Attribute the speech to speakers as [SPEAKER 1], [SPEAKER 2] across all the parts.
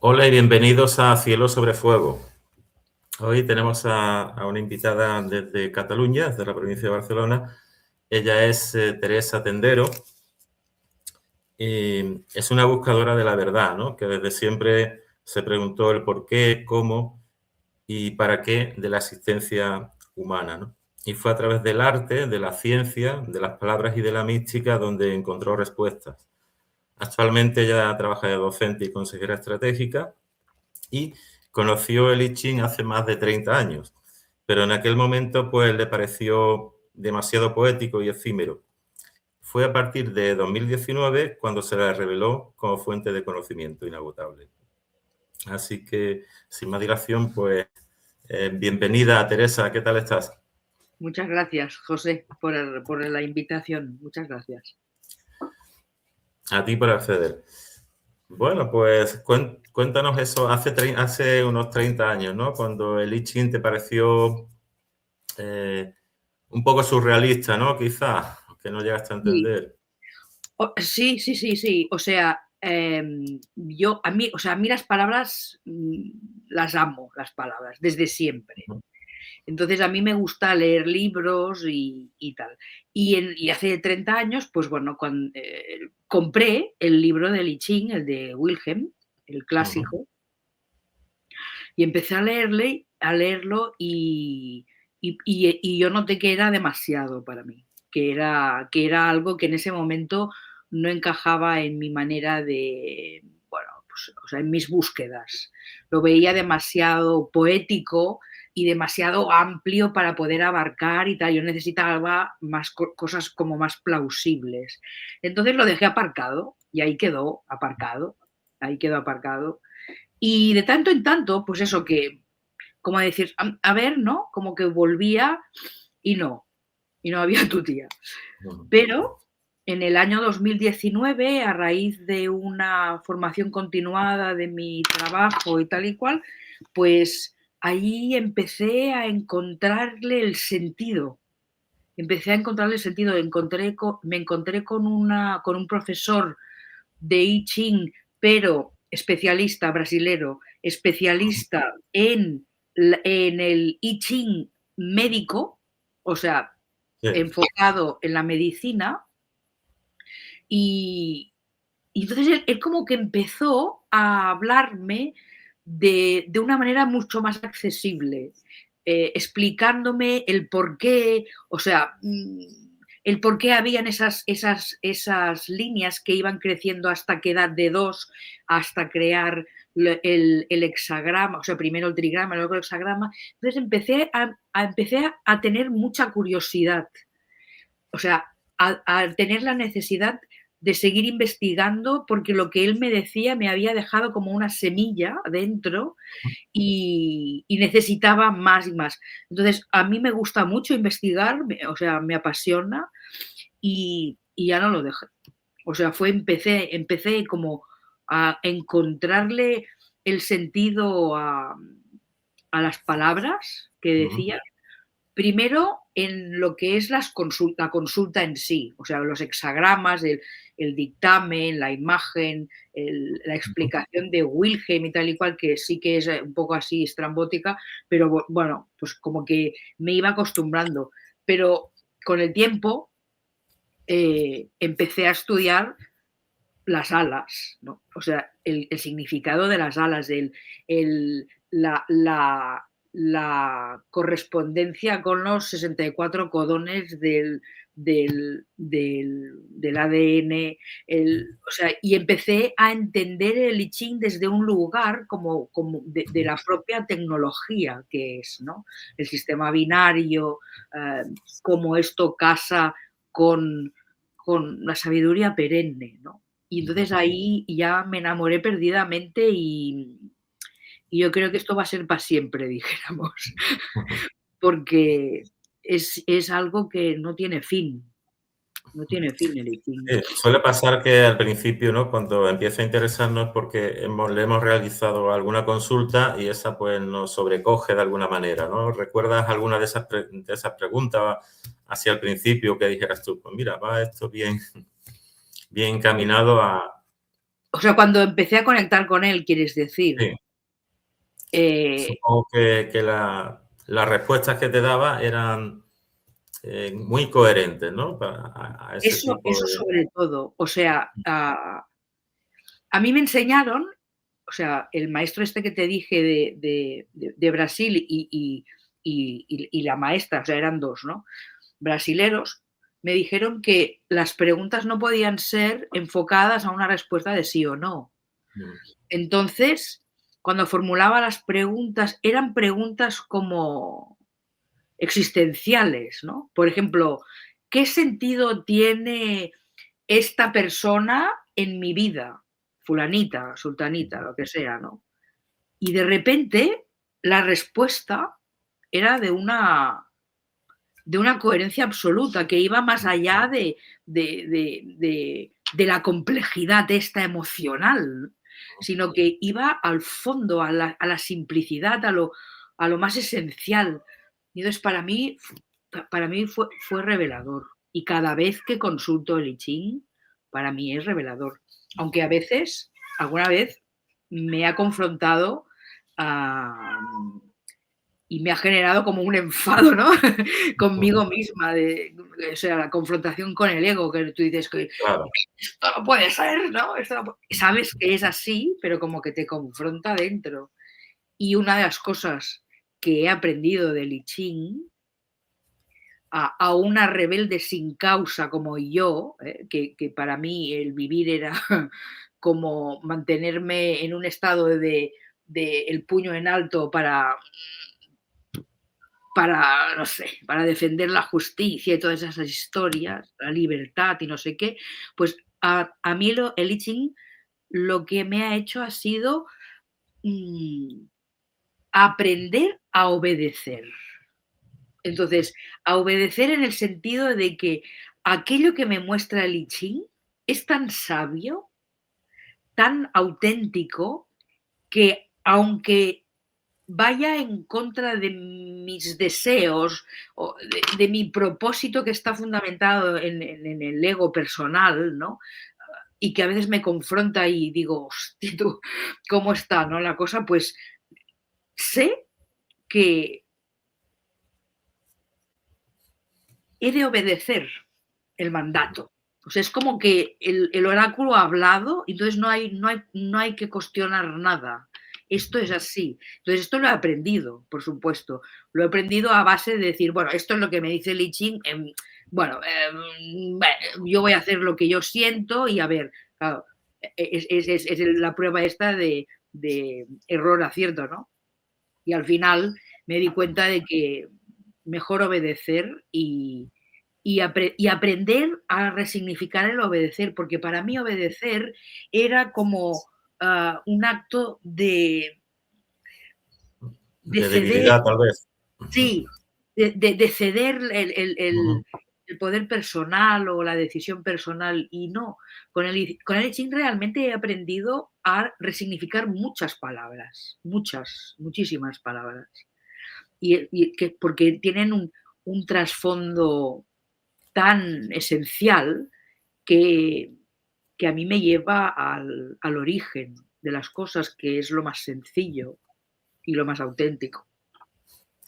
[SPEAKER 1] Hola y bienvenidos a Cielo sobre Fuego. Hoy tenemos a una invitada desde Cataluña, desde la provincia de Barcelona. Ella es Teresa Tendero y es una buscadora de la verdad, ¿no? Que desde siempre se preguntó el por qué, cómo y para qué de la existencia humana, ¿no? Y fue a través del arte, de la ciencia, de las palabras y de la mística donde encontró respuestas. Actualmente ella trabaja de docente y consejera estratégica y conoció el I Ching hace más de 30 años, pero en aquel momento pues le pareció demasiado poético y efímero. Fue a partir de 2019 cuando se le reveló como fuente de conocimiento inagotable. Así que, sin más dilación, pues bienvenida Teresa, ¿qué tal estás?
[SPEAKER 2] Muchas gracias, José, por la invitación. Muchas gracias.
[SPEAKER 1] A ti por acceder. Bueno, pues cuéntanos eso, hace unos 30 años, ¿no? Cuando el I Ching te pareció eh, un poco surrealista, ¿no? Quizás, que no llegaste a
[SPEAKER 2] Sí,
[SPEAKER 1] entender.
[SPEAKER 2] sí, sí, sí, sí. O sea, a mí las palabras las amo, las palabras, desde siempre. Entonces, a mí me gusta leer libros y tal. Y hace 30 años, pues bueno, compré el libro de I Ching, el de Wilhelm, el
[SPEAKER 1] Ujú,
[SPEAKER 2] clásico, y empecé a leerlo y yo noté que era demasiado para mí, que era algo que en ese momento no encajaba en mi manera de, bueno, pues, o sea, en mis búsquedas. Lo veía demasiado poético y demasiado amplio para poder abarcar y tal. Yo necesitaba más cosas como más plausibles. Entonces lo dejé aparcado y ahí quedó aparcado, ahí quedó aparcado. Y de tanto en tanto, pues eso que, como decir, a ver, ¿no? Como que volvía y y no había tu tía.
[SPEAKER 1] ujú.
[SPEAKER 2] Pero en el año 2019, a raíz de una formación continuada de mi trabajo y tal y cual, pues ahí empecé a encontrarle el sentido. Empecé a encontrarle el sentido. Me encontré con un profesor de I Ching, pero especialista brasilero, especialista en el I Ching médico, o sea,
[SPEAKER 1] Sí,
[SPEAKER 2] enfocado en la medicina, y, y entonces él como que empezó a hablarme de una manera mucho más accesible, explicándome el por qué, o sea, el por qué habían esas líneas que iban creciendo hasta quedar de dos, hasta crear el hexagrama, o sea, primero el trigrama, luego el hexagrama. Entonces empecé a tener mucha curiosidad, o sea, a tener la necesidad de seguir investigando, porque lo que él me decía me había dejado como una semilla dentro y necesitaba más y más. Entonces, a mí me gusta mucho investigar, o sea, me apasiona y ya no lo dejé. O sea, empecé como a encontrarle el sentido a las palabras que
[SPEAKER 1] ujú,
[SPEAKER 2] decía. Primero, en lo que es la consulta en sí, o sea, los hexagramas, el dictamen, la imagen, la
[SPEAKER 1] ujú,
[SPEAKER 2] explicación de Wilhelm y tal y cual, que sí que es un poco así estrambótica, pero bueno, pues como que me iba acostumbrando. Pero con el tiempo empecé a estudiar las alas, ¿no? O sea, el significado de las alas, el, la correspondencia con los 64 codones del ADN, o sea, y empecé a entender el I Ching desde un lugar como de la propia tecnología que es, ¿no? El sistema binario, cómo esto casa con, con la sabiduría perenne, ¿no? Y entonces ahí ya me enamoré perdidamente y yo creo que esto va a ser para siempre, dijéramos,
[SPEAKER 1] ujú.
[SPEAKER 2] porque es algo que no tiene fin, no tiene fin el I Ching.
[SPEAKER 1] Suele pasar que al principio, ¿no? Cuando empieza a interesarnos porque le hemos realizado alguna consulta y esa pues nos sobrecoge de alguna manera, ¿no? ¿Recuerdas alguna de esas preguntas hacia el principio que dijeras tú, pues mira, va esto bien, bien encaminado
[SPEAKER 2] O sea, cuando empecé a conectar con él, quieres decir.
[SPEAKER 1] Sí.
[SPEAKER 2] Eh,
[SPEAKER 1] Supongo que las respuestas que te daba eran muy coherentes, ¿no? A ese tipo
[SPEAKER 2] eso
[SPEAKER 1] de...
[SPEAKER 2] sobre todo. O sea, a mí me enseñaron, o sea, el maestro este que te dije de Brasil y la maestra, o sea, eran 2, ¿no? Brasileros, me dijeron que las preguntas no podían ser enfocadas a una respuesta de sí o no.
[SPEAKER 1] Mm,
[SPEAKER 2] Entonces, cuando formulaba las preguntas, eran preguntas como existenciales, ¿no? Por ejemplo, ¿qué sentido tiene esta persona en mi vida? Fulanita, sultanita, lo que sea, ¿no? Y de repente la respuesta era de una coherencia absoluta que iba más allá de la complejidad esta emocional, sino que iba al fondo, a la simplicidad, a lo más esencial. Y entonces para mí fue revelador. Y cada vez que consulto el I Ching, para mí es revelador. Aunque a veces, alguna vez, me ha confrontado a, y me ha generado como un enfado, ¿no?
[SPEAKER 1] ujú,
[SPEAKER 2] Conmigo misma, o sea, la confrontación con el ego, que tú dices que
[SPEAKER 1] claro.
[SPEAKER 2] esto no puede ser, ¿no? Sabes que es así, pero como que te confronta dentro. Y una de las cosas que he aprendido del I Ching a una rebelde sin causa como yo, que para mí el vivir era como mantenerme en un estado de el puño en alto para, no sé, para defender la justicia y todas esas historias, la libertad y no sé qué, pues a mí el I Ching lo que me ha hecho ha sido mm, aprender a obedecer. Entonces, a obedecer en el sentido de que aquello que me muestra el I Ching es tan sabio, tan auténtico, que aunque vaya en contra de mis deseos o de mi propósito que está fundamentado en el ego personal, ¿no? Y que a veces me confronta y digo, hostia, tú, ¿cómo está, no? La cosa, pues sé que he de obedecer el mandato. O sea, es como que el oráculo ha hablado, y entonces no hay que cuestionar nada. Esto es así. Entonces, esto lo he aprendido, por supuesto. Lo he aprendido a base de decir, bueno, esto es lo que me dice el I Ching, bueno, yo voy a hacer lo que yo siento y a ver, claro, es la prueba esta de error-acierto, ¿no? Y al final me di cuenta de que mejor obedecer y aprender a resignificar el obedecer, porque para mí obedecer era como un acto de
[SPEAKER 1] De
[SPEAKER 2] ceder,
[SPEAKER 1] debilidad, tal vez.
[SPEAKER 2] sí, de ceder
[SPEAKER 1] Ujú,
[SPEAKER 2] el poder personal o la decisión personal y no. Con el I Ching realmente he aprendido a resignificar muchas palabras, muchas, muchísimas palabras. Y que porque tienen un trasfondo tan esencial que, que a mí me lleva al origen de las cosas, que es lo más sencillo y lo más auténtico.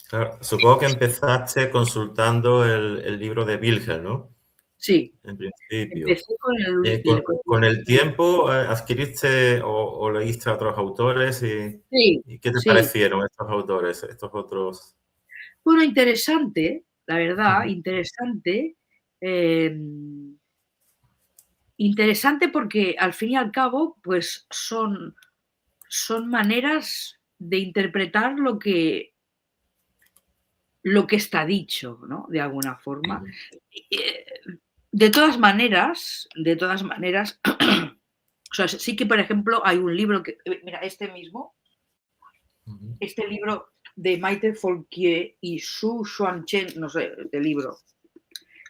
[SPEAKER 1] claro. Supongo que empezaste consultando el libro de Wilhelm, ¿no?
[SPEAKER 2] Sí,
[SPEAKER 1] En principio.
[SPEAKER 2] empecé con
[SPEAKER 1] Con el tiempo, ¿adquiriste o leíste a otros autores
[SPEAKER 2] sí,
[SPEAKER 1] y qué te
[SPEAKER 2] sí.
[SPEAKER 1] parecieron estos autores, estos otros?
[SPEAKER 2] Bueno, interesante, la verdad,
[SPEAKER 1] Ujú,
[SPEAKER 2] interesante. em, Interesante porque al fin y al cabo, pues son maneras de interpretar lo que está dicho, ¿no? De alguna forma.
[SPEAKER 1] ujú,
[SPEAKER 2] Eh, de todas maneras, o sea, sí que, por ejemplo, hay un libro que, mira, este mismo,
[SPEAKER 1] ujú,
[SPEAKER 2] este libro de Maite Folquier y Su Xuanchen, no sé, este libro,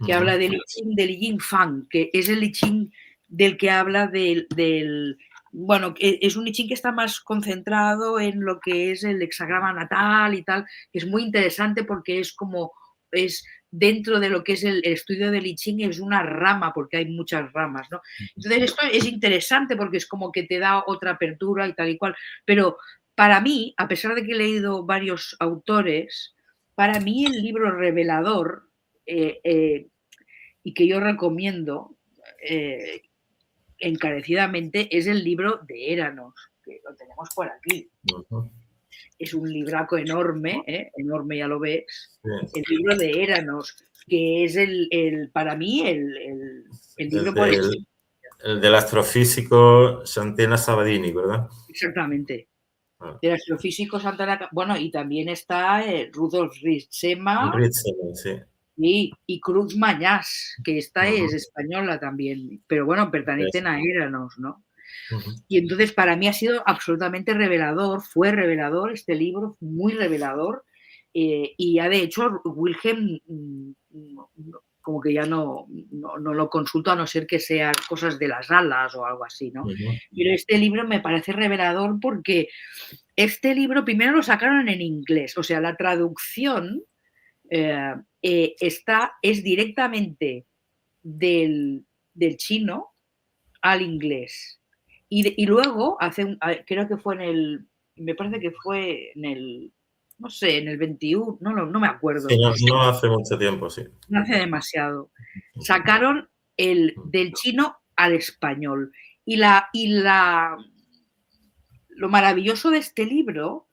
[SPEAKER 2] que
[SPEAKER 1] ujú,
[SPEAKER 2] habla del I Ching, del Yin Fang, que es el I Ching del que habla bueno, es un I Ching que está más concentrado en lo que es el hexagrama natal y tal, que es muy interesante porque es como, es dentro de lo que es el estudio del I Ching es una rama, porque hay muchas ramas, ¿no? Entonces esto es interesante porque es como que te da otra apertura y tal y cual, pero para mí, a pesar de que he leído varios autores, para mí el libro revelador, y que yo recomiendo, encarecidamente, es el libro de Éranos, que lo tenemos por aquí.
[SPEAKER 1] Ujú.
[SPEAKER 2] Es un libraco enorme, enorme, ya lo ves,
[SPEAKER 1] Sí.
[SPEAKER 2] el libro de Éranos, que es para mí el libro por excelencia.
[SPEAKER 1] El del astrofísico Santena Sabadini, ¿verdad?
[SPEAKER 2] Exactamente.
[SPEAKER 1] Ah,
[SPEAKER 2] Del astrofísico Santana, bueno, y también está Rudolf Ritzema
[SPEAKER 1] Ritzel, sí.
[SPEAKER 2] y Cruz Mañás, que esta es
[SPEAKER 1] Ujú,
[SPEAKER 2] española también, pero bueno, pertenecen
[SPEAKER 1] eso.
[SPEAKER 2] a Éranos, ¿no?
[SPEAKER 1] Ujú,
[SPEAKER 2] Y entonces para mí ha sido absolutamente revelador, fue revelador este libro, muy revelador, y ya de hecho Wilhelm como que ya no lo consulto a no ser que sean cosas de las alas o algo así, ¿no?
[SPEAKER 1] ujú,
[SPEAKER 2] Pero este libro me parece revelador porque este libro primero lo sacaron en inglés, o sea, la traducción es directamente del, del chino al inglés. Y luego, creo que fue me parece que fue en el, no sé, en el 21, no me
[SPEAKER 1] sí,
[SPEAKER 2] acuerdo,
[SPEAKER 1] no, no hace mucho tiempo, sí.
[SPEAKER 2] no hace demasiado. Sacaron el
[SPEAKER 1] Ujú,
[SPEAKER 2] del chino al español. Y lo maravilloso de este libro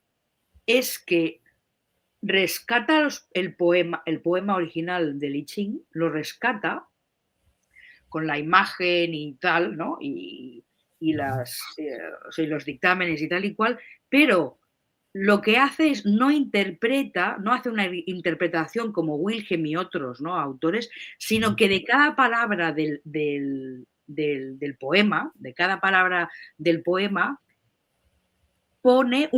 [SPEAKER 2] es que rescata el poema original de Li Ching, lo rescata con la imagen y tal, ¿no? Y o sea, y los dictámenes y tal y cual, pero lo que hace es no hace una interpretación como Wilhelm y otros, ¿no? Autores, sino
[SPEAKER 1] ujú,
[SPEAKER 2] que de cada palabra del poema, de cada palabra del poema, pone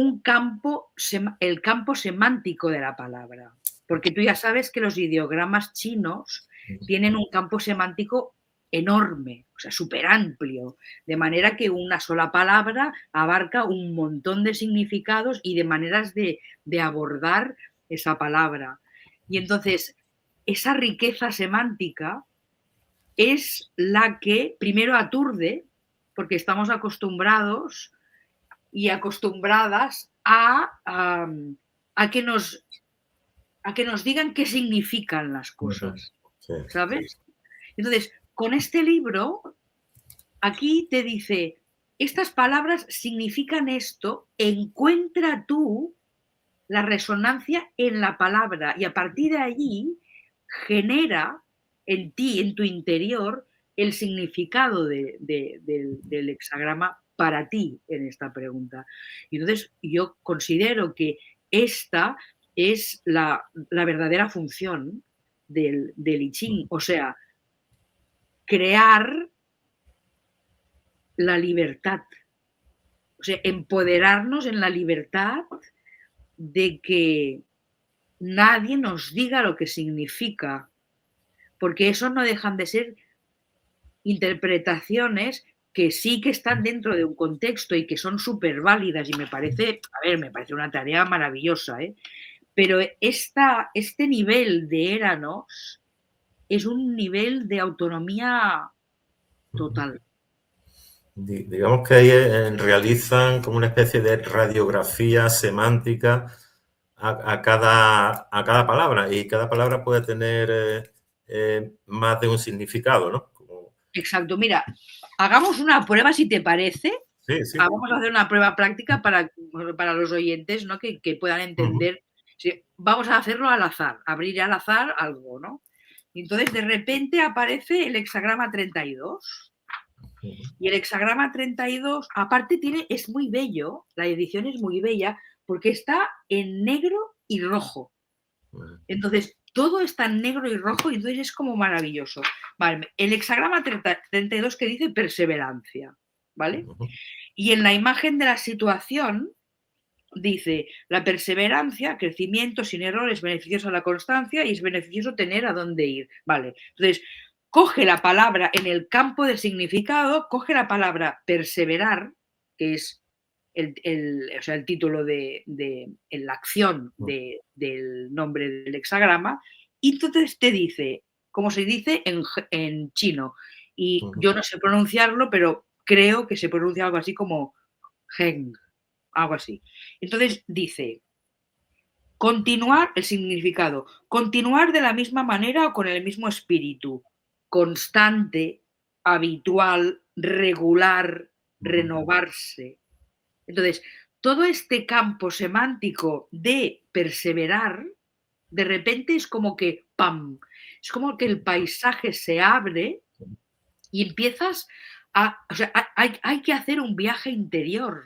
[SPEAKER 2] el campo semántico de la palabra. Porque tú ya sabes que los ideogramas chinos
[SPEAKER 1] ujú.
[SPEAKER 2] tienen un campo semántico enorme, o sea, súper amplio, de manera que una sola palabra abarca un montón de significados y de maneras de abordar esa palabra. Y entonces, esa riqueza semántica es la que primero aturde, porque estamos acostumbrados y acostumbradas a que nos digan qué significan las
[SPEAKER 1] Ujú,
[SPEAKER 2] cosas,
[SPEAKER 1] sí.
[SPEAKER 2] ¿sabes? Entonces, con este libro, aquí te dice, estas palabras significan esto, encuentra tú la resonancia en la palabra y a partir de allí genera en ti, en tu interior, el significado del hexagrama para ti en esta pregunta. Y entonces yo considero que esta es la verdadera función del I Ching, o sea, crear la libertad, o sea, empoderarnos en la libertad de que nadie nos diga lo que significa, porque eso no dejan de ser interpretaciones que sí que están dentro de un contexto y que son súper válidas y me parece una tarea maravillosa, ¿eh? Pero este nivel de Éranos es un nivel de autonomía
[SPEAKER 1] Ujú.
[SPEAKER 2] total.
[SPEAKER 1] Digamos que ahí realizan como una especie de radiografía semántica a cada palabra y cada palabra puede tener más de un significado, ¿no?
[SPEAKER 2] Exacto. Mira, hagamos una prueba si te parece.
[SPEAKER 1] Sí, sí.
[SPEAKER 2] Vamos a hacer una prueba práctica para los oyentes, ¿no? Que puedan
[SPEAKER 1] Ujú,
[SPEAKER 2] entender. Sí, vamos a hacerlo al azar, abrir al azar algo, ¿no? Y entonces de repente aparece el hexagrama 32.
[SPEAKER 1] ujú,
[SPEAKER 2] Y el hexagrama 32, aparte es muy bello, la edición es muy bella, porque está en negro y rojo.
[SPEAKER 1] ujú,
[SPEAKER 2] Entonces, todo está en negro y rojo y entonces es como maravilloso. Vale, el hexagrama 32 que dice perseverancia, ¿vale?
[SPEAKER 1] ujú,
[SPEAKER 2] Y en la imagen de la situación dice, la perseverancia, crecimiento sin error, es beneficioso a la constancia y es beneficioso tener a dónde ir. Vale, entonces, coge la palabra en el campo de significado, coge la palabra perseverar, que es o sea, el título en la acción del nombre del hexagrama, Y entonces te dice, como se dice en chino, y
[SPEAKER 1] ujú,
[SPEAKER 2] yo no sé pronunciarlo, pero creo que se pronuncia algo así como Heng, algo así. Entonces dice, continuar, el significado, continuar de la misma manera o con el mismo espíritu, constante, habitual, regular,
[SPEAKER 1] ujú,
[SPEAKER 2] renovarse. Entonces, todo este campo semántico de perseverar, de repente es como que, ¡pam! Es como que el paisaje se abre y empiezas a, o sea, hay que hacer un viaje interior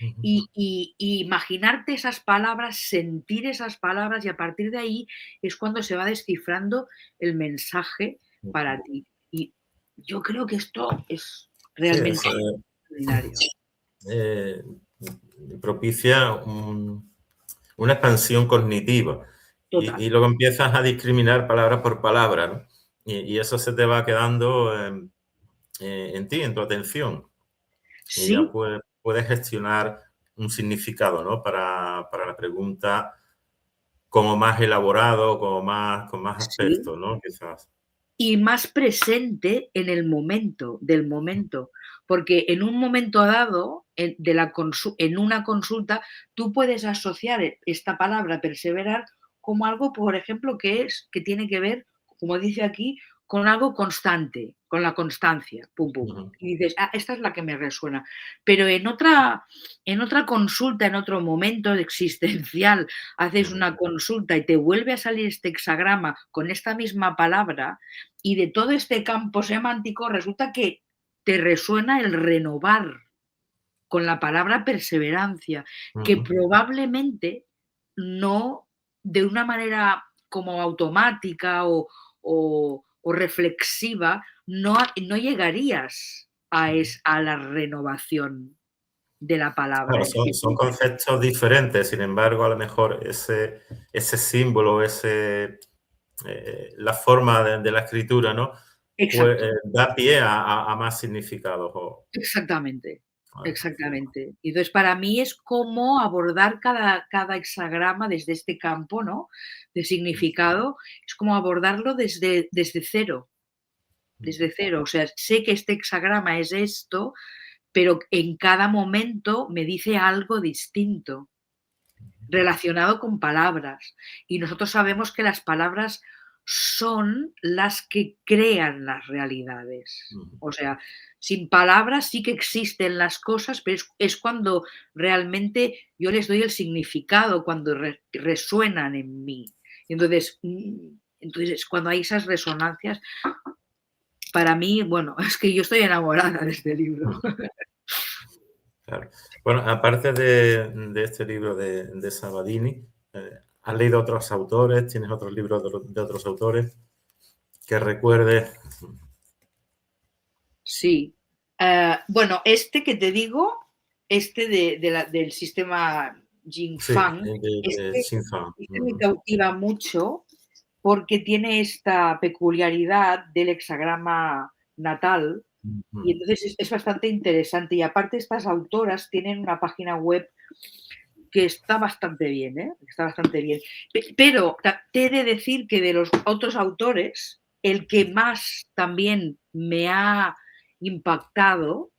[SPEAKER 1] ujú,
[SPEAKER 2] y imaginarte esas palabras, sentir esas palabras y a partir de ahí es cuando se va descifrando el mensaje
[SPEAKER 1] ujú.
[SPEAKER 2] para ti. Y yo creo que esto es
[SPEAKER 1] Sí,
[SPEAKER 2] realmente extraordinario.
[SPEAKER 1] eh, propicia una expansión cognitiva y
[SPEAKER 2] Total.
[SPEAKER 1] luego empiezas a discriminar palabra por palabra, ¿no? Y eso se te va quedando en ti, en tu atención. Y ya
[SPEAKER 2] Sí,
[SPEAKER 1] puedes gestionar un significado, ¿no? Para la pregunta como más elaborado, como más, con más
[SPEAKER 2] sí.
[SPEAKER 1] aspectos, ¿no? Quizás.
[SPEAKER 2] Y más presente en el momento, del momento, porque en un momento dado, en una consulta, tú puedes asociar esta palabra perseverar como algo, por ejemplo, que tiene que ver, como dice aquí, con algo constante, con la constancia, pum, pum.
[SPEAKER 1] Ujú,
[SPEAKER 2] Y dices: "Ah, esta es la que me resuena". Pero en otra consulta, en otro momento existencial, haces
[SPEAKER 1] ujú,
[SPEAKER 2] una consulta y te vuelve a salir este hexagrama con esta misma palabra, y de todo este campo semántico resulta que te resuena el renovar con la palabra perseverancia, que
[SPEAKER 1] ujú.
[SPEAKER 2] probablemente no de una manera como automática o reflexiva, no llegarías a la renovación de la palabra
[SPEAKER 1] Claro,
[SPEAKER 2] en sí
[SPEAKER 1] son
[SPEAKER 2] misma.
[SPEAKER 1] conceptos diferentes, sin embargo, a lo mejor ese símbolo, la forma de la escritura, ¿no? Pues,
[SPEAKER 2] Exacto.
[SPEAKER 1] da pie a más significados.
[SPEAKER 2] Exactamente,
[SPEAKER 1] Sí.
[SPEAKER 2] exactamente. Y entonces, para mí es cómo abordar cada hexagrama desde este campo, ¿no?, de significado, es como abordarlo desde cero, desde cero. O sea, sé que este hexagrama es esto, pero en cada momento me dice algo distinto, relacionado con palabras. Y nosotros sabemos que las palabras son las que crean las realidades.
[SPEAKER 1] Ujú.
[SPEAKER 2] O sea, sin palabras sí que existen las cosas, pero es cuando realmente yo les doy el significado, cuando resuenan en mí. Entonces es cuando hay esas resonancias, para mí, bueno, es que yo estoy enamorada de este libro.
[SPEAKER 1] Ujú. Claro. Bueno, aparte de este libro de Sabadini, ¿has leído otros autores? ¿Tienes otros libros de otros autores que recuerdes?
[SPEAKER 2] Sí. Bueno, este que te digo, este del sistema Jing
[SPEAKER 1] Sí,
[SPEAKER 2] Fang,
[SPEAKER 1] de Xin Fan.
[SPEAKER 2] este me
[SPEAKER 1] Ujú,
[SPEAKER 2] cautiva mucho porque tiene esta peculiaridad del hexagrama natal y
[SPEAKER 1] ujú,
[SPEAKER 2] entonces es bastante interesante. Y aparte estas autoras tienen una página web que está bastante bien, ¿eh? Está bastante bien. Pero te he de decir que de los otros autores, el que más también me ha impactado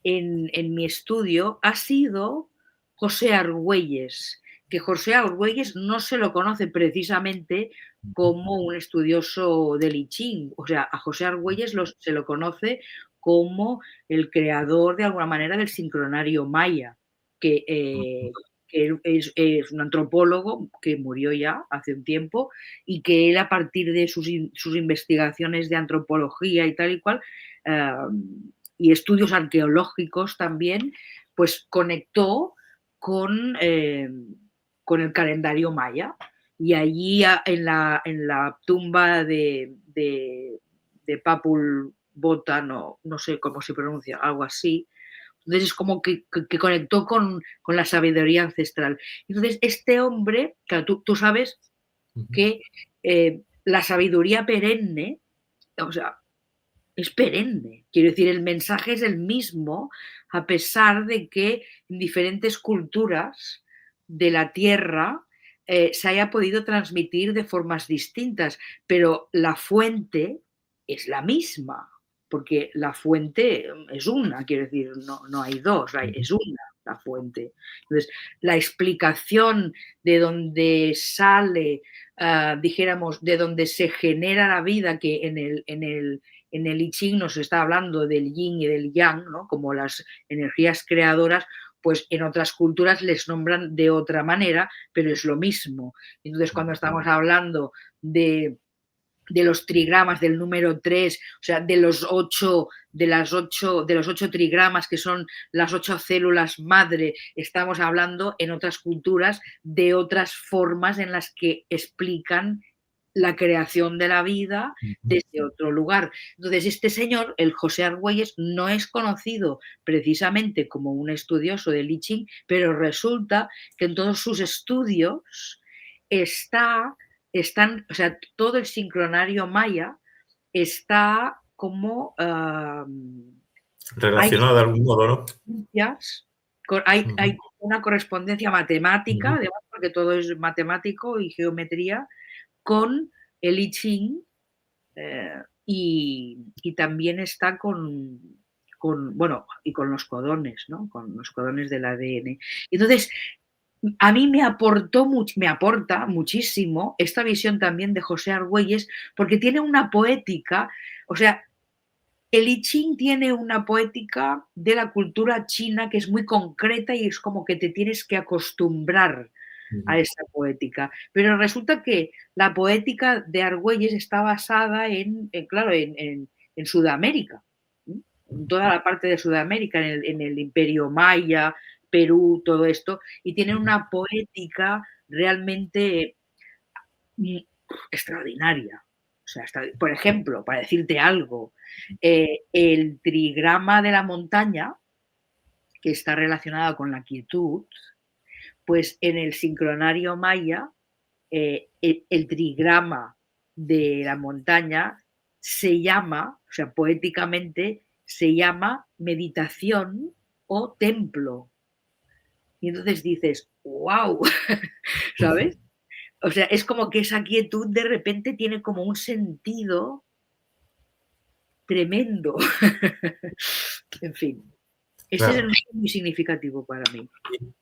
[SPEAKER 2] en mi estudio ha sido José Argüelles, que José Argüelles no se lo conoce precisamente
[SPEAKER 1] ujú,
[SPEAKER 2] como un estudioso del I Ching. O sea, a José Argüelles se lo conoce como el creador, de alguna manera, del sincronario maya, que,
[SPEAKER 1] ujú,
[SPEAKER 2] eh, que es un antropólogo que murió ya hace un tiempo y que él, a partir de sus investigaciones de antropología y tal y cual, eh, y estudios arqueológicos también, pues conectó con, con el calendario maya. Y allí en la tumba de Papul Bota, no sé cómo se pronuncia, algo así. Entonces es como que conectó con la sabiduría ancestral. Entonces, este hombre, claro, tú sabes
[SPEAKER 1] ujú.
[SPEAKER 2] que la sabiduría perenne, o sea, es perenne. Quiero decir, el mensaje es el mismo, a pesar de que en diferentes culturas de la Tierra se haya podido transmitir de formas distintas, pero la fuente es la misma, porque la fuente es una, quiero decir, no hay dos, es una la fuente. Entonces, la explicación de dónde sale, dijéramos, de dónde se genera la vida, que en el I Ching nos está hablando del yin y del yang, ¿no? Como las energías creadoras, pues en otras culturas les nombran de otra manera, pero es lo mismo. Entonces, cuando estamos hablando de los trigramas del número 3, o sea, de los 8 trigramas, que son las 8 células madre, estamos hablando en otras culturas de otras formas en las que explican la creación de la vida desde otro lugar. Entonces, este señor, el José Argüelles, no es conocido precisamente como un estudioso del I Ching, pero resulta que en todos sus estudios están, o sea, todo el sincronario maya está como hay
[SPEAKER 1] Relacionado de algún modo, ¿no?
[SPEAKER 2] hay una correspondencia matemática, además, porque todo es matemático y geometría, con el I Ching, y también está bueno, y con los codones, ¿no? Con los codones del ADN. Entonces, a mí me aporta muchísimo esta visión también de José Argüelles, porque tiene una poética, o sea, el I Ching tiene una poética de la cultura china que es muy concreta y es como que te tienes que acostumbrar a esa poética. Pero resulta que la poética de Argüelles está basada claro, en Sudamérica, ¿sí? En toda la parte de Sudamérica, en el Imperio Maya, Perú, todo esto, y tiene una poética realmente extraordinaria. O sea, por ejemplo, para decirte algo, el trigrama de la montaña, que está relacionado con la quietud, pues en el sincronario maya, el trigrama de la montaña se llama, o sea, poéticamente, se llama meditación o templo. Y entonces dices, wow, ¿sabes? O sea, es como que esa quietud de repente tiene como un sentido tremendo. En fin, ese es
[SPEAKER 1] Claro.
[SPEAKER 2] muy significativo para mí.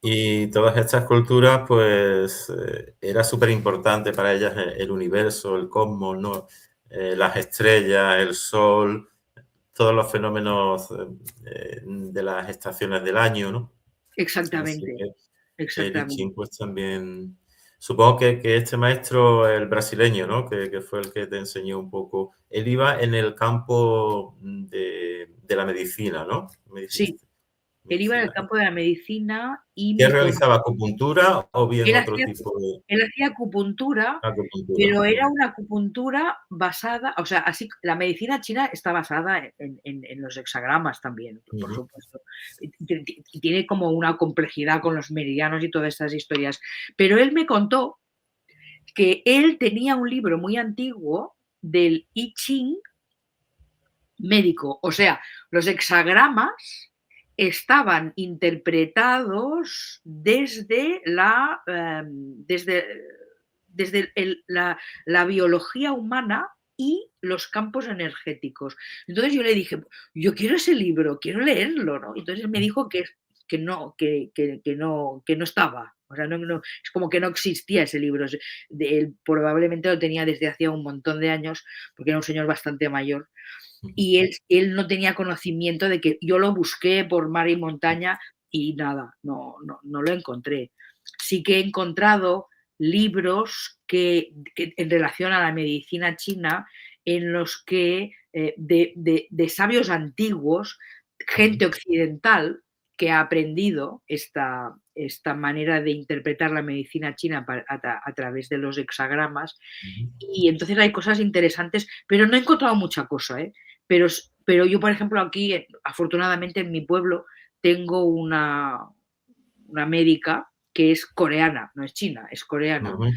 [SPEAKER 1] Y todas estas culturas, pues, era súper importante para ellas el universo, el cosmos, ¿no? Las estrellas, el sol, todos los fenómenos de las estaciones del año, ¿no? Así
[SPEAKER 2] Exactamente,
[SPEAKER 1] que el I
[SPEAKER 2] exactamente.
[SPEAKER 1] Ching, pues también. Supongo que este maestro, el brasileño, ¿no? Que fue el que te enseñó un poco. Él iba en el campo de la medicina, ¿no? Me
[SPEAKER 2] Sí,
[SPEAKER 1] dijiste.
[SPEAKER 2] él iba en el
[SPEAKER 1] Medicina.
[SPEAKER 2] campo de la medicina y
[SPEAKER 1] ¿Qué
[SPEAKER 2] mitología.
[SPEAKER 1] realizaba? ¿Acupuntura o bien
[SPEAKER 2] Él
[SPEAKER 1] otro
[SPEAKER 2] hacía,
[SPEAKER 1] tipo de
[SPEAKER 2] él hacía acupuntura,
[SPEAKER 1] acupuntura?
[SPEAKER 2] pero era una acupuntura basada, o sea, así la medicina china está basada en los hexagramas también, por
[SPEAKER 1] Ujú.
[SPEAKER 2] supuesto. Y tiene como una complejidad con los meridianos y todas estas historias. Pero él me contó que él tenía un libro muy antiguo del I Ching médico, o sea, los hexagramas estaban interpretados desde la biología humana y los campos energéticos. Entonces yo le dije, yo quiero ese libro, quiero leerlo, ¿no? Entonces él me dijo que no estaba. O sea, es como que no existía ese libro. Él probablemente lo tenía desde hacía un montón de años, porque era un señor bastante mayor, y él no tenía conocimiento de que yo lo busqué por mar y montaña y nada, no lo encontré. Sí que he encontrado libros que en relación a la medicina china en los que de sabios antiguos, gente occidental que ha aprendido esta manera de interpretar la medicina china a través de los hexagramas, y entonces hay cosas interesantes, pero no he encontrado mucha cosa, ¿eh? Pero yo, por ejemplo, aquí, afortunadamente en mi pueblo, tengo una médica que es coreana, no es china, es coreana.
[SPEAKER 1] Ujú.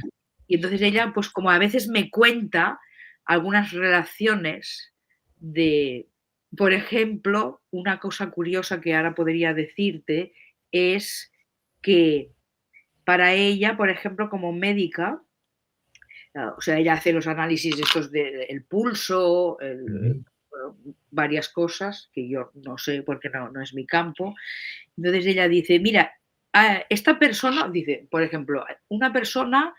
[SPEAKER 2] Y entonces ella, pues como a veces me cuenta algunas relaciones de, por ejemplo, una cosa curiosa que ahora podría decirte es que para ella, por ejemplo, como médica, o sea, ella hace los análisis estos del pulso,
[SPEAKER 1] Ujú.
[SPEAKER 2] bueno, varias cosas que yo no sé porque no es mi campo. Entonces ella dice, mira, esta persona, dice, por ejemplo, una persona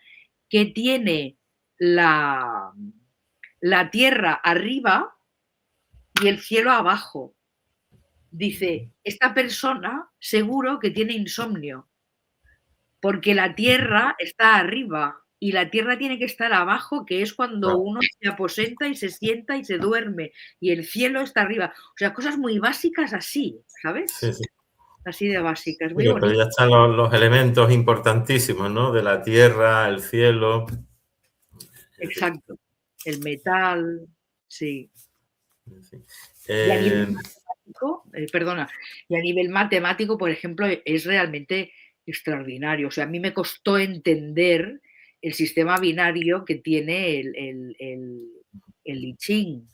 [SPEAKER 2] que tiene la, la tierra arriba y el cielo abajo. Dice, esta persona seguro que tiene insomnio, porque la tierra está arriba y la tierra tiene que estar abajo, que es cuando
[SPEAKER 1] Claro.
[SPEAKER 2] uno se aposenta y se sienta y se duerme, y el cielo está arriba. O sea, cosas muy básicas así,
[SPEAKER 1] Sí,
[SPEAKER 2] ¿sabes?
[SPEAKER 1] sí.
[SPEAKER 2] Así de básicas, muy
[SPEAKER 1] Pero
[SPEAKER 2] bonito.
[SPEAKER 1] ya están los elementos importantísimos, ¿no? De la tierra, el cielo. Es decir,
[SPEAKER 2] Exacto. El metal, sí.
[SPEAKER 1] sí.
[SPEAKER 2] Y a nivel
[SPEAKER 1] Eh,
[SPEAKER 2] matemático, perdona, y a nivel matemático, por ejemplo, es realmente extraordinario. O sea, a mí me costó entender el sistema binario que tiene el I Ching,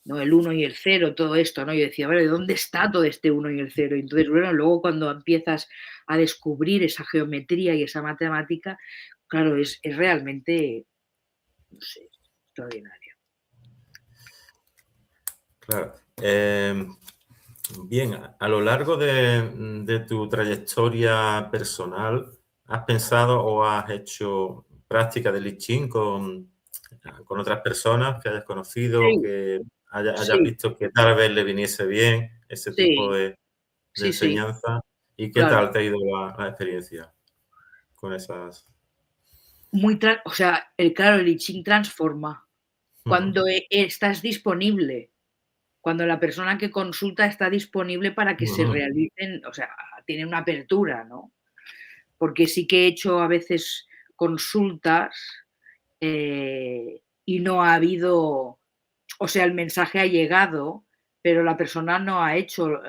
[SPEAKER 2] ¿no? El uno y el cero, todo esto, ¿no? Yo decía, vale, ¿de dónde está todo este uno y el cero? Y entonces, bueno, luego cuando empiezas a descubrir esa geometría y esa matemática, claro, es realmente, no sé, extraordinario.
[SPEAKER 1] claro. Bien, a lo largo de tu trayectoria personal, ¿has pensado o has hecho práctica de I Ching con otras personas que hayas conocido,
[SPEAKER 2] Sí,
[SPEAKER 1] que hayas
[SPEAKER 2] sí,
[SPEAKER 1] visto que tal vez le viniese bien ese tipo
[SPEAKER 2] sí,
[SPEAKER 1] de
[SPEAKER 2] sí, sí,
[SPEAKER 1] enseñanza? ¿Y qué
[SPEAKER 2] claro.
[SPEAKER 1] tal te ha ido la experiencia con esas?
[SPEAKER 2] O sea, claro, el I Ching transforma.
[SPEAKER 1] Ujú,
[SPEAKER 2] Cuando estás disponible, cuando la persona que consulta está disponible para que se
[SPEAKER 1] ujú,
[SPEAKER 2] realicen, o sea, tiene una apertura, ¿no? Porque sí que he hecho a veces consultas, y no ha habido, o sea, el mensaje ha llegado, pero la persona no ha hecho,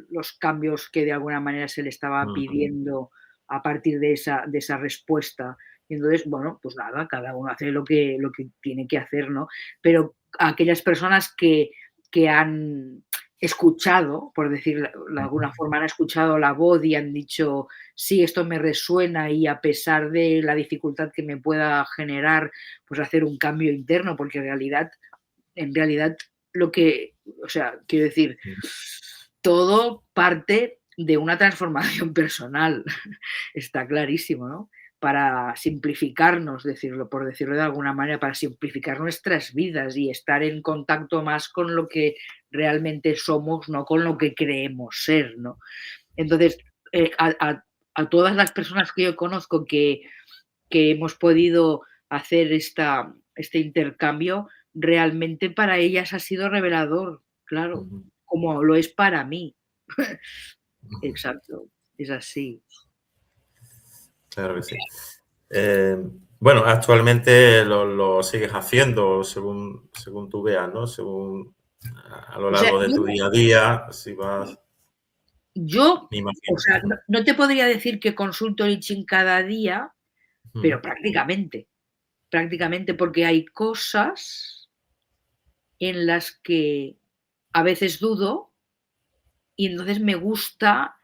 [SPEAKER 2] los cambios que de alguna manera se le estaba
[SPEAKER 1] ujú,
[SPEAKER 2] pidiendo a partir de esa respuesta. Y entonces, bueno, pues nada, cada uno hace lo que tiene que hacer, ¿no? Pero aquellas personas que han escuchado, por decirlo de alguna forma, han escuchado la voz y han dicho: "Sí, esto me resuena", y a pesar de la dificultad que me pueda generar, pues hacer un cambio interno, porque en realidad lo que, o sea, quiero decir,
[SPEAKER 1] ujú,
[SPEAKER 2] todo parte de una transformación personal, está clarísimo, ¿no? Para simplificarnos, decirlo, por decirlo de alguna manera, para simplificar nuestras vidas y estar en contacto más con lo que realmente somos, no con lo que creemos ser, ¿no? Entonces, a todas las personas que yo conozco que hemos podido hacer este intercambio, realmente para ellas ha sido revelador, claro,
[SPEAKER 1] ujú,
[SPEAKER 2] como lo es para mí.
[SPEAKER 1] ujú.
[SPEAKER 2] Exacto, es así.
[SPEAKER 1] Claro que sí. Eh, bueno, actualmente lo sigues haciendo según tú veas, ¿no? Según a lo
[SPEAKER 2] O sea,
[SPEAKER 1] largo de
[SPEAKER 2] yo
[SPEAKER 1] tu día a día, si vas,
[SPEAKER 2] yo,
[SPEAKER 1] me
[SPEAKER 2] o
[SPEAKER 1] imagino.
[SPEAKER 2] sea, no te podría decir que consulto el I Ching cada día, pero
[SPEAKER 1] Ujú,
[SPEAKER 2] prácticamente, porque hay cosas en las que a veces dudo y entonces me gusta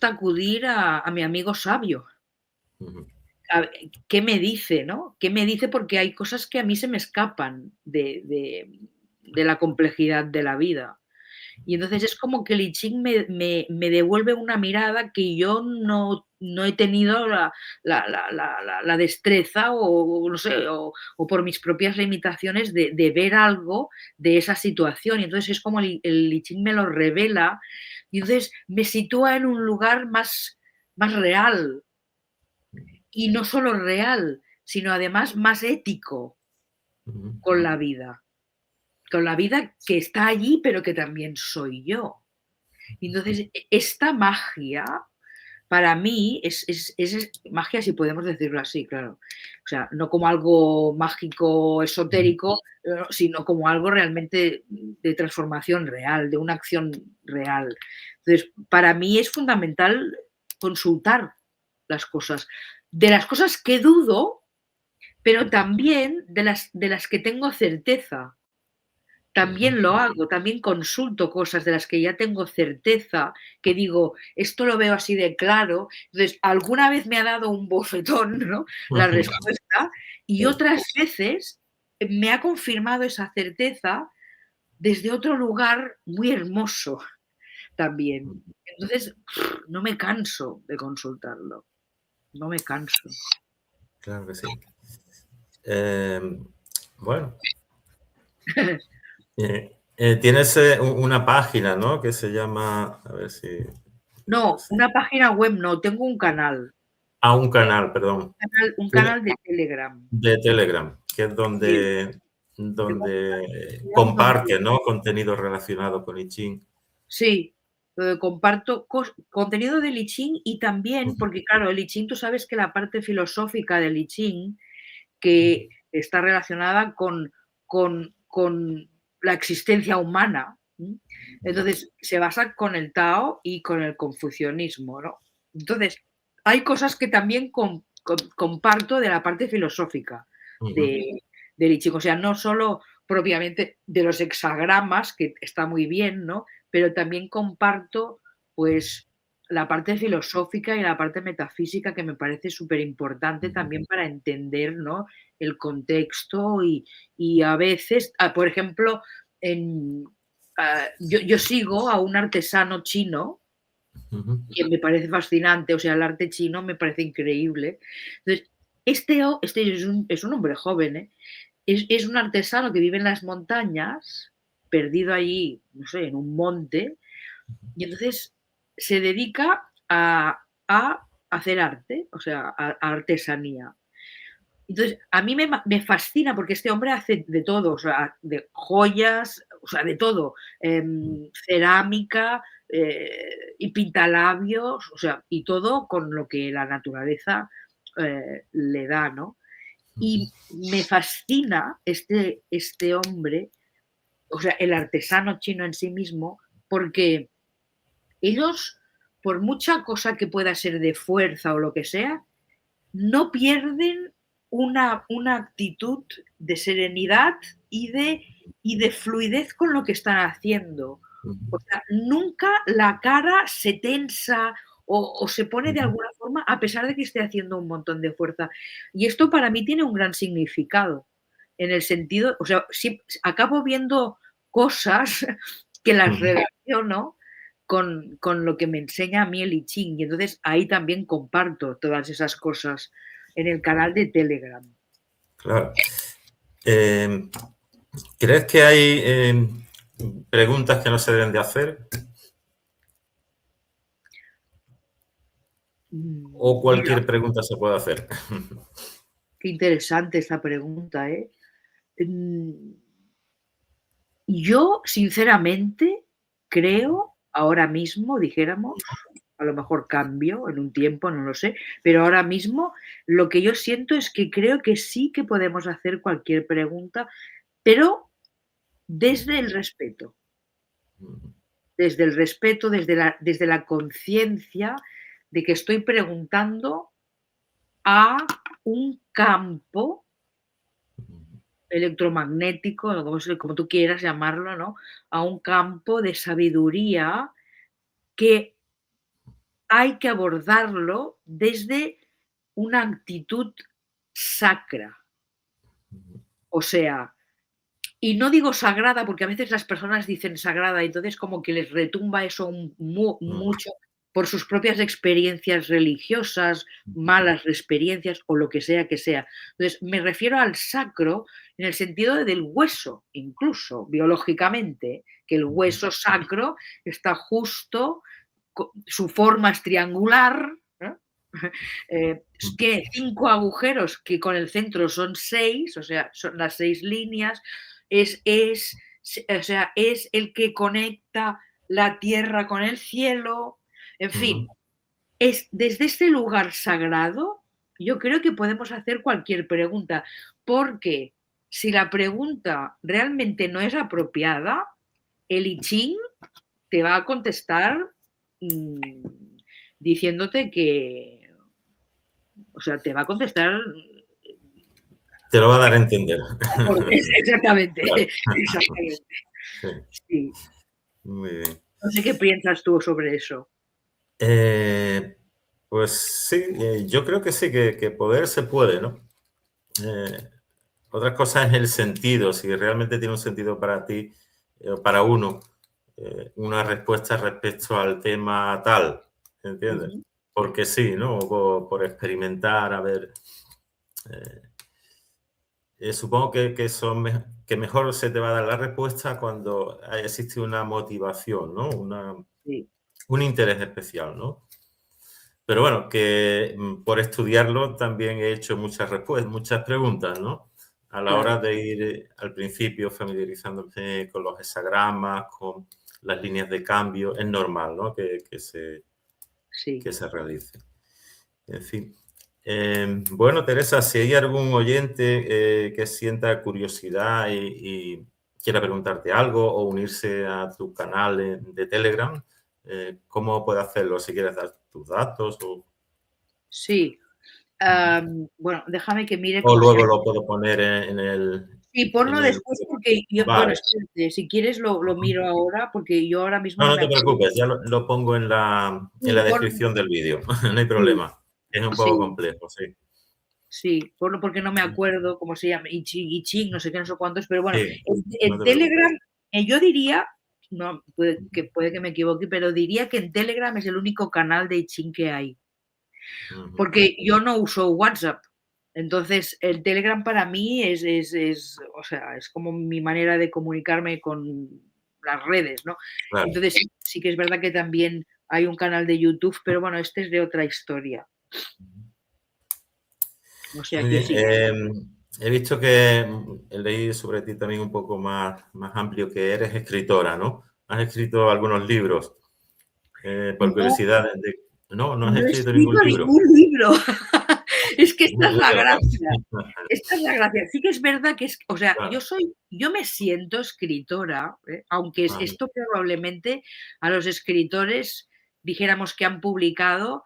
[SPEAKER 2] acudir a mi amigo sabio.
[SPEAKER 1] ujú,
[SPEAKER 2] A ¿Qué me dice, no? ¿Qué me dice? Porque hay cosas que a mí se me escapan de la complejidad de la vida. Y entonces es como que el I Ching me devuelve una mirada que yo no he tenido la destreza o no sé, o por mis propias limitaciones de ver algo de esa situación. Y entonces es como el I Ching me lo revela y entonces me sitúa en un lugar más real, y no solo real, sino además más ético
[SPEAKER 1] ujú,
[SPEAKER 2] con la vida que está allí, pero que también soy yo. Y entonces, esta magia para mí es magia, si podemos decirlo así, claro. O sea, no como algo mágico,
[SPEAKER 1] ujú.
[SPEAKER 2] esotérico, sino como algo realmente de transformación real, de una acción real. Entonces, para mí es fundamental consultar las cosas. De las cosas que dudo, pero también de las que tengo certeza.
[SPEAKER 1] Ujú,
[SPEAKER 2] también lo hago, también consulto cosas de las que ya tengo certeza, que digo, esto lo veo así de claro. Entonces, alguna vez me ha dado un bofetón, ¿no? La
[SPEAKER 1] ujú,
[SPEAKER 2] respuesta, y
[SPEAKER 1] sí,
[SPEAKER 2] otras veces me ha confirmado esa certeza desde otro lugar muy hermoso también.
[SPEAKER 1] ujú,
[SPEAKER 2] Entonces, no me canso de consultarlo, no me canso.
[SPEAKER 1] claro que sí. Em, bueno, tienes una página, ¿no? Que se llama, a ver si,
[SPEAKER 2] No, una página web no, tengo
[SPEAKER 1] un canal, perdón,
[SPEAKER 2] un
[SPEAKER 1] Tiene-
[SPEAKER 2] canal de Telegram.
[SPEAKER 1] de Telegram, que es
[SPEAKER 2] Sí, tengo
[SPEAKER 1] donde
[SPEAKER 2] un donde
[SPEAKER 1] comparte, ¿no? Contenido relacionado con I Ching.
[SPEAKER 2] sí, comparto contenido del I Ching y también,
[SPEAKER 1] Ujú,
[SPEAKER 2] porque claro, el I Ching, tú sabes que la parte filosófica del I Ching,
[SPEAKER 1] ujú,
[SPEAKER 2] que está relacionada con la existencia humana, entonces se basa con el Tao y con el confucianismo, ¿no? Entonces, hay cosas que también comparto de la parte filosófica
[SPEAKER 1] ujú,
[SPEAKER 2] de del I Ching, o sea, no solo propiamente de los hexagramas, que está muy bien, ¿no? Pero también comparto, pues, la parte filosófica y la parte metafísica que me parece súper importante
[SPEAKER 1] ujú,
[SPEAKER 2] también para entender, ¿no? El contexto y a veces, por ejemplo, en, yo sigo a un artesano chino
[SPEAKER 1] ujú,
[SPEAKER 2] que me parece fascinante, o sea, el arte chino me parece increíble. Entonces, este es un hombre joven, ¿eh? Es un artesano que vive en las montañas, perdido allí, no sé, en un monte, y entonces se dedica a hacer arte, o sea, a artesanía. Entonces, a mí me fascina porque este hombre hace de todo, o sea, de joyas, o sea, de todo, cerámica, y pintalabios, o sea, y todo con lo que la naturaleza, le da, ¿no?
[SPEAKER 1] ujú,
[SPEAKER 2] Y me fascina este hombre, o sea, el artesano chino en sí mismo, porque ellos, por mucha cosa que pueda ser de fuerza o lo que sea, no pierden una actitud de serenidad y de fluidez con lo que están haciendo. O
[SPEAKER 1] ujú,
[SPEAKER 2] sea, nunca la cara se tensa o se pone de
[SPEAKER 1] ujú.
[SPEAKER 2] alguna forma a pesar de que esté haciendo un montón de fuerza. Y esto para mí tiene un gran significado, en el sentido, o sea, acabo viendo cosas que las
[SPEAKER 1] Ujú,
[SPEAKER 2] relaciono con lo que me enseña a mí el I Ching, y entonces ahí también comparto todas esas cosas en el canal de Telegram.
[SPEAKER 1] claro. Em, ¿Crees que hay preguntas que no se deben de hacer? ¿O
[SPEAKER 2] Mira,
[SPEAKER 1] cualquier pregunta se puede hacer?
[SPEAKER 2] qué interesante esta pregunta, ¿eh? Mm, yo, sinceramente, creo, ahora mismo, dijéramos, a lo mejor cambio en un tiempo, no lo sé, pero ahora mismo lo que yo siento es que creo que sí que podemos hacer cualquier pregunta, pero desde el respeto. Desde el respeto, desde la conciencia de que estoy preguntando a un campo electromagnético, o como tú quieras llamarlo, ¿no? A un campo de sabiduría que hay que abordarlo desde una actitud sacra. O sea, y no digo sagrada, porque a veces las personas dicen sagrada, y entonces como que les retumba eso mucho por sus propias experiencias religiosas, malas experiencias o lo que sea que sea. Entonces, me refiero al sacro en el sentido del hueso, incluso biológicamente, que el hueso sacro está justo, su forma es triangular, ¿no? Tiene 5 agujeros que con el centro son 6, o sea, son las 6 líneas, o sea, es el que conecta la tierra con el cielo, en fin, es desde este lugar sagrado, yo creo que podemos hacer cualquier pregunta, porque si la pregunta realmente no es apropiada, el I Ching te va a contestar diciéndote que, o sea, te va a contestar
[SPEAKER 1] te lo va a dar a entender.
[SPEAKER 2] Exactamente,
[SPEAKER 1] Claro.
[SPEAKER 2] exactamente.
[SPEAKER 1] Sí,
[SPEAKER 2] Sí.
[SPEAKER 1] muy bien.
[SPEAKER 2] No sé qué piensas tú sobre eso.
[SPEAKER 1] Eh, pues sí, yo creo que sí, que poder se puede, ¿no? Eh, Otra cosa es el sentido, si realmente tiene un sentido para ti, para uno, una respuesta respecto al tema tal, ¿entiendes?
[SPEAKER 2] Ujú.
[SPEAKER 1] Porque sí, ¿no? O por experimentar, a ver. eh, Supongo que mejor se te va a dar la respuesta cuando existe una motivación, ¿no?
[SPEAKER 2] Sí,
[SPEAKER 1] Un interés especial, ¿no? Pero bueno, que por estudiarlo también he hecho muchas preguntas, ¿no? A la hora
[SPEAKER 2] claro,
[SPEAKER 1] de ir al principio familiarizándome con los hexagramas, con las líneas de cambio, es normal, ¿no?
[SPEAKER 2] sí.
[SPEAKER 1] Que se realice. En fin. Bueno, Teresa, si hay algún oyente que sienta curiosidad y quiera preguntarte algo o unirse a tu canal de Telegram, ¿cómo puede hacerlo? Si quieres dar tus datos
[SPEAKER 2] Sí. Bueno, déjame que mire
[SPEAKER 1] o
[SPEAKER 2] cómo se
[SPEAKER 1] luego
[SPEAKER 2] llama.
[SPEAKER 1] lo puedo poner
[SPEAKER 2] Sí, ponlo
[SPEAKER 1] en el...
[SPEAKER 2] después porque yo bueno,
[SPEAKER 1] Vale.
[SPEAKER 2] espérate, si quieres lo
[SPEAKER 1] Ujú.
[SPEAKER 2] miro ahora, porque yo ahora mismo
[SPEAKER 1] No,
[SPEAKER 2] no
[SPEAKER 1] no
[SPEAKER 2] me
[SPEAKER 1] te
[SPEAKER 2] acuerdo.
[SPEAKER 1] preocupes, ya lo pongo en la
[SPEAKER 2] Sí,
[SPEAKER 1] descripción del vídeo, no hay
[SPEAKER 2] sí,
[SPEAKER 1] problema. Es un poco
[SPEAKER 2] sí,
[SPEAKER 1] complejo, sí.
[SPEAKER 2] sí, ponlo porque no me acuerdo cómo se llama, I Ching, no sé qué, no sé cuántos, pero bueno,
[SPEAKER 1] Sí, no
[SPEAKER 2] en
[SPEAKER 1] te preocupes.
[SPEAKER 2] Telegram, yo diría, no, puede que me equivoque, pero diría que en Telegram es el único canal de I Ching que hay.
[SPEAKER 1] Ujú.
[SPEAKER 2] Porque yo no uso WhatsApp. Entonces, el Telegram para mí o sea, es como mi manera de comunicarme con las redes, ¿no?
[SPEAKER 1] Claro.
[SPEAKER 2] Entonces, sí que es verdad que también hay un canal de YouTube, pero bueno, este es de otra historia. O sea
[SPEAKER 1] Muy
[SPEAKER 2] que
[SPEAKER 1] bien.
[SPEAKER 2] sí.
[SPEAKER 1] He visto que he leído sobre ti también un poco más amplio, que eres escritora, ¿no? Has escrito algunos libros. Por
[SPEAKER 2] No,
[SPEAKER 1] curiosidad, no, no has
[SPEAKER 2] no he
[SPEAKER 1] escrito ningún
[SPEAKER 2] escrito
[SPEAKER 1] libro.
[SPEAKER 2] ningún libro. Es que esta
[SPEAKER 1] Muy
[SPEAKER 2] es la
[SPEAKER 1] bueno,
[SPEAKER 2] gracia. Esta es la gracia. Sí que es verdad que o sea,
[SPEAKER 1] claro.
[SPEAKER 2] yo me siento escritora, aunque
[SPEAKER 1] Ajá,
[SPEAKER 2] esto probablemente a los escritores, dijéramos que han publicado,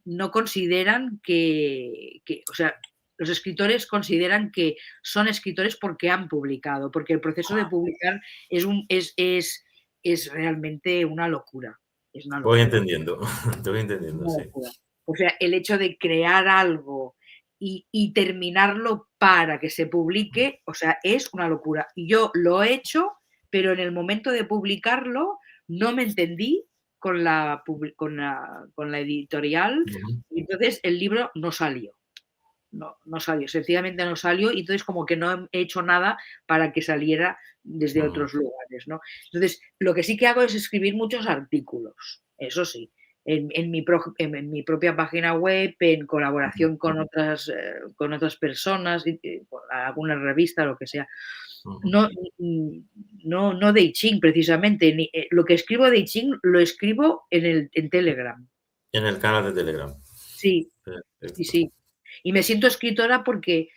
[SPEAKER 2] no consideran o sea, los escritores consideran que son escritores porque han publicado, porque el proceso de publicar es un es realmente una locura, es una
[SPEAKER 1] voy
[SPEAKER 2] locura.
[SPEAKER 1] entendiendo, te voy entendiendo,
[SPEAKER 2] Una
[SPEAKER 1] sí.
[SPEAKER 2] locura. O sea, el hecho de crear algo y terminarlo para que se publique, o sea, es una locura. Y yo lo he hecho, pero en el momento de publicarlo no me entendí con la editorial
[SPEAKER 1] Ujú.
[SPEAKER 2] y entonces el libro no salió. No, no salió, sencillamente no salió y entonces como que no he hecho nada para que saliera desde
[SPEAKER 1] Ujú.
[SPEAKER 2] otros lugares, ¿no? Entonces, lo que sí que hago es escribir muchos artículos, eso sí, en mi propia página web, en
[SPEAKER 1] Ujú.
[SPEAKER 2] colaboración con otras personas, con alguna revista, lo que sea.
[SPEAKER 1] Ujú.
[SPEAKER 2] No, no de I Ching precisamente, lo que escribo de I Ching lo escribo en Telegram.
[SPEAKER 1] En el canal de Telegram.
[SPEAKER 2] Sí, sí,
[SPEAKER 1] Perfecto.
[SPEAKER 2] sí. Y me siento escritora porque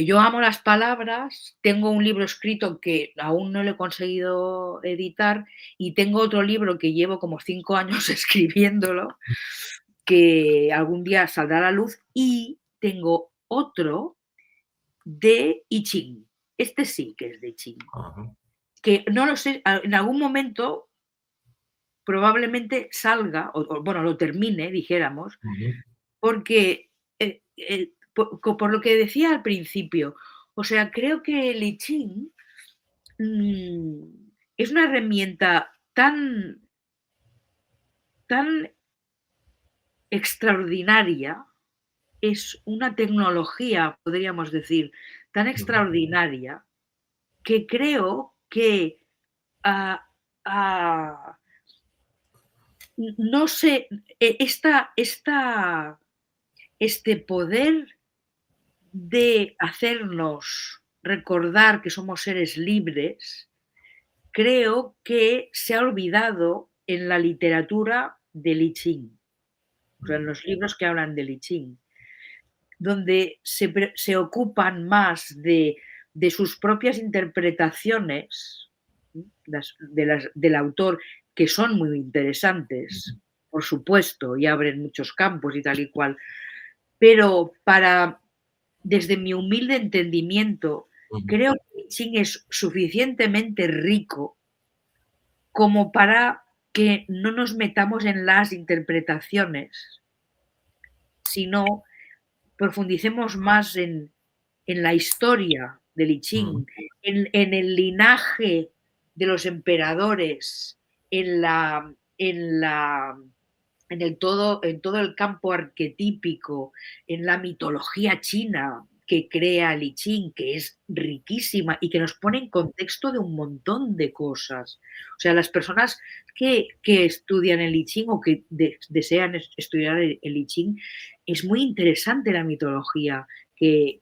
[SPEAKER 2] yo amo las palabras, tengo un libro escrito que aún no lo he conseguido editar y tengo otro libro que llevo como 5 años escribiéndolo, que algún día saldrá a la luz, y tengo otro de I Ching. Este sí que es de I Ching,
[SPEAKER 1] Ajá.
[SPEAKER 2] que no lo sé, en algún momento probablemente salga, o bueno, lo termine, dijéramos,
[SPEAKER 1] Ujú.
[SPEAKER 2] porque, por lo que decía al principio, o sea, creo que el I Ching es una herramienta tan extraordinaria, es una tecnología, podríamos decir, tan
[SPEAKER 1] Ujú.
[SPEAKER 2] extraordinaria que creo que, ah, ah, no sé, este poder de hacernos recordar que somos seres libres, creo que se ha olvidado en la literatura del I Ching, o sea, en
[SPEAKER 1] Ujú.
[SPEAKER 2] los libros que hablan del I Ching, donde se ocupan más de sus propias interpretaciones, del autor, que son muy interesantes, por supuesto, y abren muchos campos y tal y cual, pero desde mi humilde entendimiento,
[SPEAKER 1] Ujú.
[SPEAKER 2] creo que el I Ching es suficientemente rico como para que no nos metamos en las interpretaciones, sino profundicemos más en la historia del I
[SPEAKER 1] Ujú.
[SPEAKER 2] Ching, en el linaje de los emperadores, en la, en la en todo el campo arquetípico, en la mitología china que crea el I Ching, que es riquísima y que nos pone en contexto de un montón de cosas. O sea, las personas que estudian el I Ching o que desean estudiar el I Ching, es muy interesante la mitología y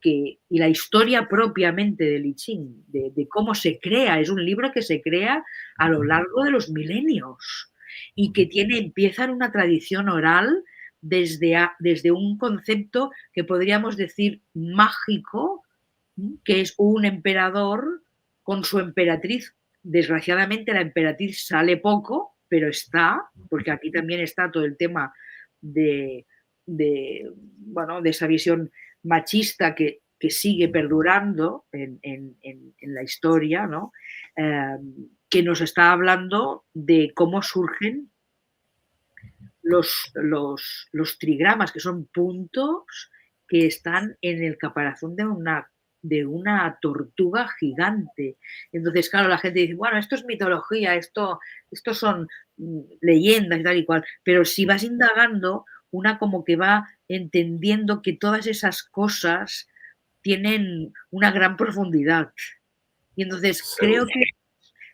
[SPEAKER 2] la historia propiamente del I Ching, de cómo se crea. Es un libro que se crea a lo largo de los milenios y que empieza en una tradición oral desde un concepto que podríamos decir mágico, que es un emperador con su emperatriz. Desgraciadamente la emperatriz sale poco, pero está, porque aquí también está todo el tema de, bueno, de esa visión machista que sigue perdurando en la historia, ¿no? Eh, que nos está hablando de cómo surgen los trigramas, que son puntos que están en el caparazón de una tortuga gigante. Entonces, claro, la gente dice, bueno, esto es mitología, esto son leyendas y tal y cual, pero si vas indagando, una como que va entendiendo que todas esas cosas tienen una gran profundidad. Y entonces creo
[SPEAKER 1] Seguro.
[SPEAKER 2] que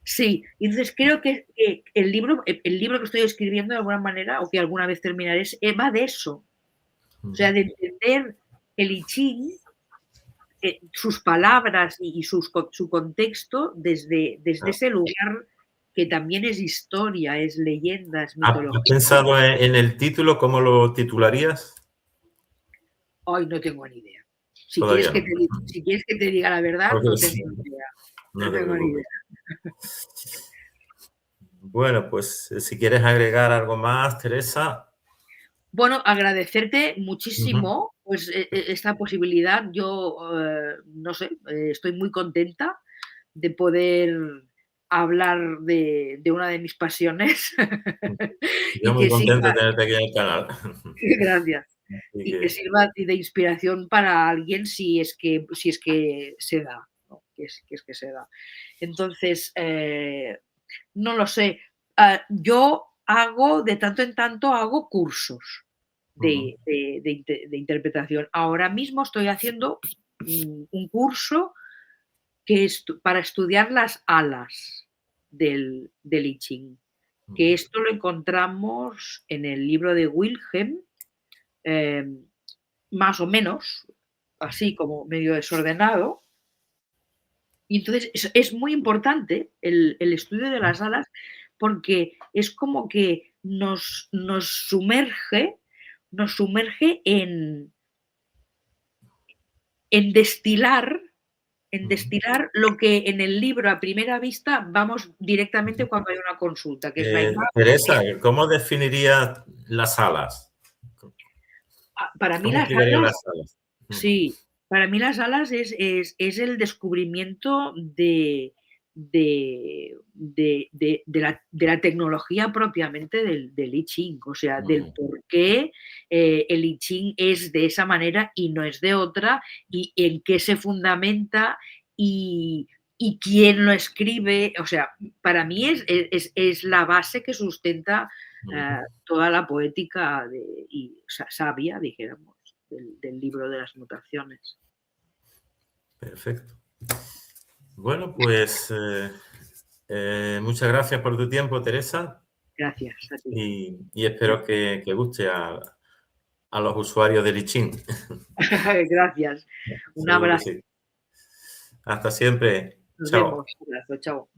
[SPEAKER 2] sí, y entonces creo que el libro que estoy escribiendo de alguna manera, o que alguna vez terminaré, va de eso. O sea, de entender el I Ching, sus palabras y su contexto desde
[SPEAKER 1] Claro.
[SPEAKER 2] ese lugar que también es historia, es leyenda, es
[SPEAKER 1] ¿Has
[SPEAKER 2] mitología.
[SPEAKER 1] pensado en el título? ¿Cómo lo titularías?
[SPEAKER 2] Hoy no tengo ni idea.
[SPEAKER 1] Todavía no.
[SPEAKER 2] Si quieres que te diga la verdad,
[SPEAKER 1] Ok,
[SPEAKER 2] no tengo
[SPEAKER 1] sí,
[SPEAKER 2] ni idea. No
[SPEAKER 1] no te
[SPEAKER 2] tengo ni
[SPEAKER 1] preocupes.
[SPEAKER 2] idea.
[SPEAKER 1] Bueno, pues si quieres agregar algo más, Teresa.
[SPEAKER 2] Bueno, agradecerte
[SPEAKER 1] Ujú.
[SPEAKER 2] muchísimo, pues, esta posibilidad. Yo, no sé, estoy muy contenta de poder hablar de una de mis pasiones
[SPEAKER 1] Yo
[SPEAKER 2] y
[SPEAKER 1] muy
[SPEAKER 2] que
[SPEAKER 1] contento de
[SPEAKER 2] sirva
[SPEAKER 1] tenerte aquí en el canal.
[SPEAKER 2] gracias,
[SPEAKER 1] Así
[SPEAKER 2] y que
[SPEAKER 1] que,
[SPEAKER 2] sirva de inspiración para alguien si es que se da, ¿no? Que es que se da. Entonces, no lo sé, yo hago de tanto en tanto hago cursos
[SPEAKER 1] ujú,
[SPEAKER 2] de interpretación. Ahora mismo estoy haciendo un curso que es para estudiar las alas del I Ching, que
[SPEAKER 1] ujú.
[SPEAKER 2] esto lo encontramos en el libro de Wilhelm, eh, más o menos, así como medio desordenado. Y entonces es muy importante el estudio de las alas porque es como que nos sumerge en destilar, en
[SPEAKER 1] Ujú.
[SPEAKER 2] destilar lo que en el libro a primera vista vamos directamente cuando hay una consulta, que es la imagen.
[SPEAKER 1] Teresa, ¿cómo definirías las alas?
[SPEAKER 2] Para mí
[SPEAKER 1] ¿Cómo
[SPEAKER 2] las
[SPEAKER 1] explicarías
[SPEAKER 2] alas,
[SPEAKER 1] las alas? Ujú,
[SPEAKER 2] sí, para mí las alas es el descubrimiento de la tecnología propiamente del I Ching, o sea, del
[SPEAKER 1] ujú.
[SPEAKER 2] por qué el I Ching es de esa manera y no es de otra, y en qué se fundamenta y, y quién lo escribe. O sea, para mí es la base que sustenta toda la poética sabia, dijéramos, del libro de las mutaciones.
[SPEAKER 1] Perfecto. Bueno, pues muchas gracias por tu tiempo, Teresa,
[SPEAKER 2] Gracias a ti.
[SPEAKER 1] y espero que guste a los usuarios de Lichín.
[SPEAKER 2] Gracias. Un
[SPEAKER 1] Seguro que
[SPEAKER 2] abrazo.
[SPEAKER 1] sí. Hasta siempre.
[SPEAKER 2] Nos vemos.
[SPEAKER 1] Chao.
[SPEAKER 2] Un abrazo. Chao.